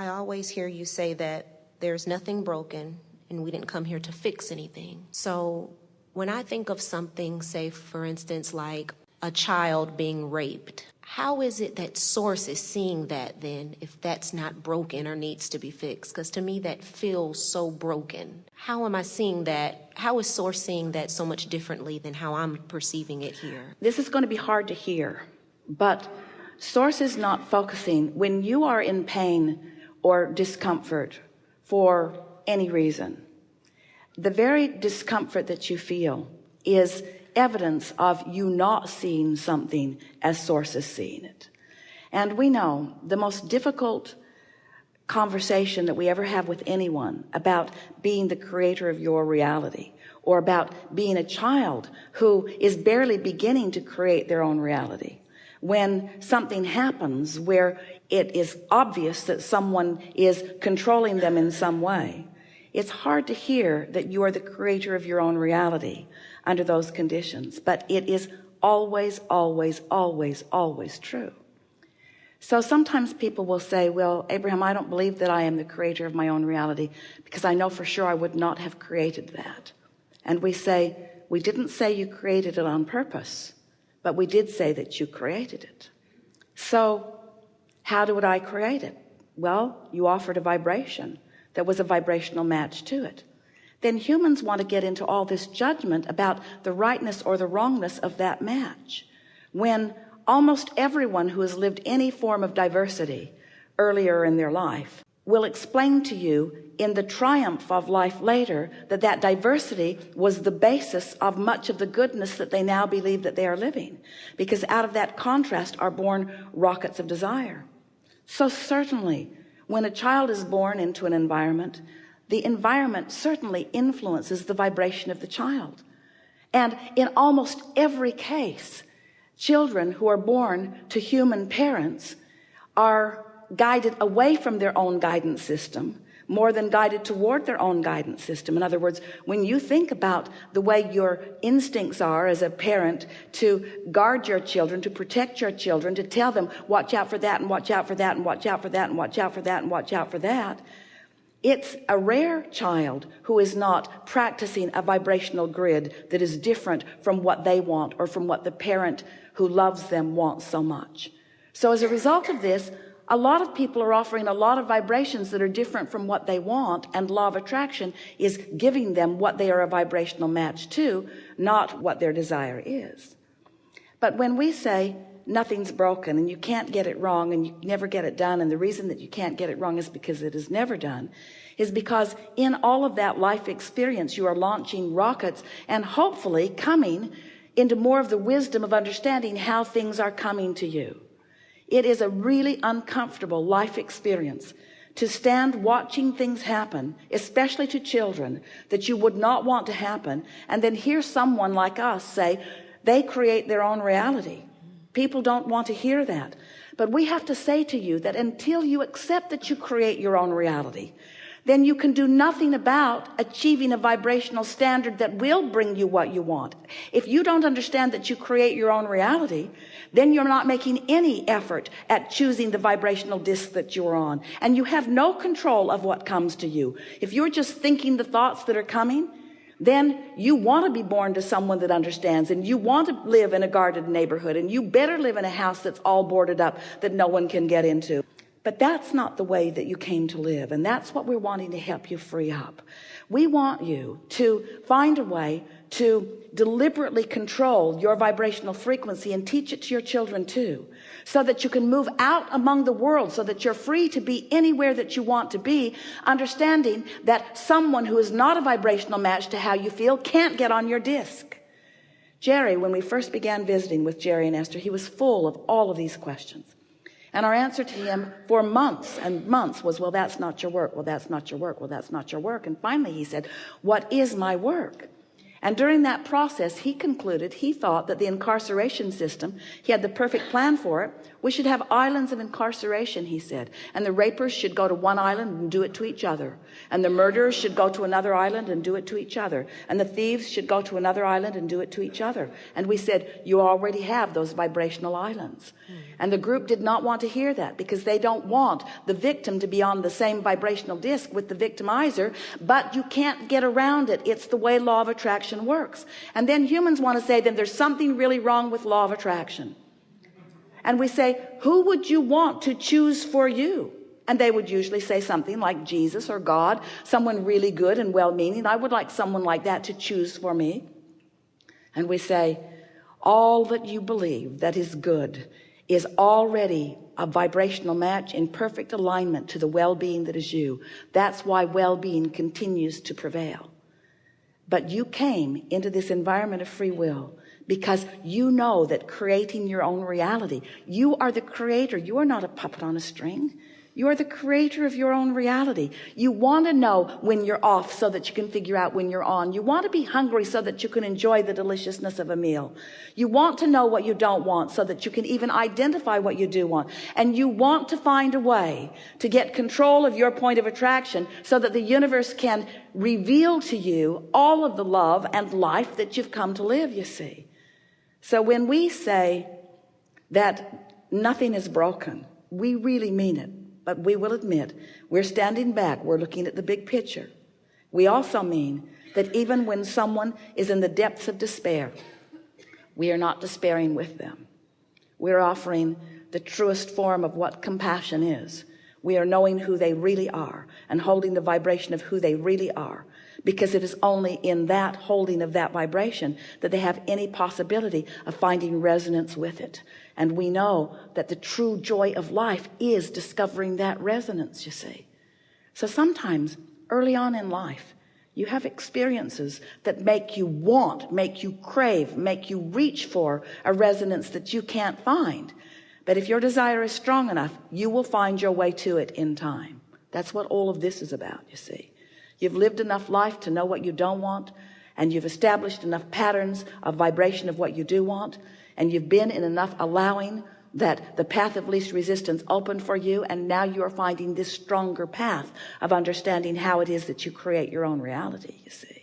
I always hear you say that there's nothing broken and we didn't come here to fix anything. So when I think of something, say for instance, like a child being raped, how is it that Source is seeing that then if that's not broken or needs to be fixed? Because to me that feels so broken. How am I seeing that? How is Source seeing that so much differently than how I'm perceiving it here? This is going to be hard to hear, but Source is not focusing. When you are in pain or discomfort for any reason, the very discomfort that you feel is evidence of you not seeing something as Source is seeing it. And we know the most difficult conversation that we ever have with anyone about being the creator of your reality, or about being a child who is barely beginning to create their own reality, when something happens where it is obvious that someone is controlling them in some way, it's hard to hear that you are the creator of your own reality under those conditions. But it is always, always, always, always true. So sometimes people will say, well, Abraham, I don't believe that I am the creator of my own reality because I know for sure I would not have created that. And we say, we didn't say you created it on purpose, but we did say that you created it. So how would I create it? Well, you offered a vibration that was a vibrational match to it. Then humans want to get into all this judgment about the rightness or the wrongness of that match, when almost everyone who has lived any form of diversity earlier in their life will explain to you in the triumph of life later that that diversity was the basis of much of the goodness that they now believe that they are living, because out of that contrast are born rockets of desire. So certainly when a child is born into an environment, the environment certainly influences the vibration of the child. And in almost every case, children who are born to human parents are guided away from their own guidance system more than guided toward their own guidance system. In other words, when you think about the way your instincts are as a parent to guard your children, to protect your children, to tell them watch out for that and watch out for that and watch out for that and watch out for that and watch out for that, it's a rare child who is not practicing a vibrational grid that is different from what they want or from what the parent who loves them wants so much. So as a result of this, a lot of people are offering a lot of vibrations that are different from what they want, and law of attraction is giving them what they are a vibrational match to, not what their desire is. But when we say nothing's broken and you can't get it wrong and you never get it done, and the reason that you can't get it wrong is because it is never done, is because in all of that life experience you are launching rockets and hopefully coming into more of the wisdom of understanding how things are coming to you. It is a really uncomfortable life experience to stand watching things happen, especially to children, that you would not want to happen, and then hear someone like us say they create their own reality. People don't want to hear that. But we have to say to you that until you accept that you create your own reality, then you can do nothing about achieving a vibrational standard that will bring you what you want. If you don't understand that you create your own reality, then you're not making any effort at choosing the vibrational disc that you're on, and you have no control of what comes to you. If you're just thinking the thoughts that are coming, then you want to be born to someone that understands, and you want to live in a guarded neighborhood, and you better live in a house that's all boarded up that no one can get into. But that's not the way that you came to live, and that's what we're wanting to help you free up. We want you to find a way to deliberately control your vibrational frequency and teach it to your children too, so that you can move out among the world, so that you're free to be anywhere that you want to be, understanding that someone who is not a vibrational match to how you feel can't get on your disc. Jerry, when we first began visiting with Jerry and Esther, he was full of all of these questions. And our answer to him for months and months was, well, that's not your work. Well, that's not your work. Well, that's not your work. And finally he said, what is my work? And during that process, he concluded, he thought that the incarceration system, he had the perfect plan for it, We should have islands of incarceration, he said, and the rapers should go to one island and do it to each other, and the murderers should go to another island and do it to each other, and the thieves should go to another island and do it to each other. And we said, you already have those vibrational islands. And the group did not want to hear that, because they don't want the victim to be on the same vibrational disc with the victimizer. But you can't get around it. It's the way law of attraction works. And then humans want to say, then there's something really wrong with law of attraction. And we say, who would you want to choose for you? And they would usually say something like Jesus or God, someone really good and well-meaning. I would like someone like that to choose for me. And we say, all that you believe that is good is already a vibrational match in perfect alignment to the well-being that is you. That's why well-being continues to prevail. But you came into this environment of free will because you know that creating your own reality, you are the creator. You are not a puppet on a string. You are the creator of your own reality. You want to know when you're off so that you can figure out when you're on. You want to be hungry so that you can enjoy the deliciousness of a meal. You want to know what you don't want so that you can even identify what you do want. And you want to find a way to get control of your point of attraction so that the universe can reveal to you all of the love and life that you've come to live, you see. So when we say that nothing is broken, we really mean it. But we will admit we're standing back. We're looking at the big picture. We also mean that even when someone is in the depths of despair, we are not despairing with them. We're offering the truest form of what compassion is. We are knowing who they really are and holding the vibration of who they really are, because it is only in that holding of that vibration that they have any possibility of finding resonance with it. And we know that the true joy of life is discovering that resonance, you see. So sometimes early on in life, you have experiences that make you want, make you crave, make you reach for a resonance that you can't find. But if your desire is strong enough, you will find your way to it in time. That's what all of this is about, you see. You've lived enough life to know what you don't want, and you've established enough patterns of vibration of what you do want, and you've been in enough allowing that the path of least resistance opened for you, and now you are finding this stronger path of understanding how it is that you create your own reality, you see.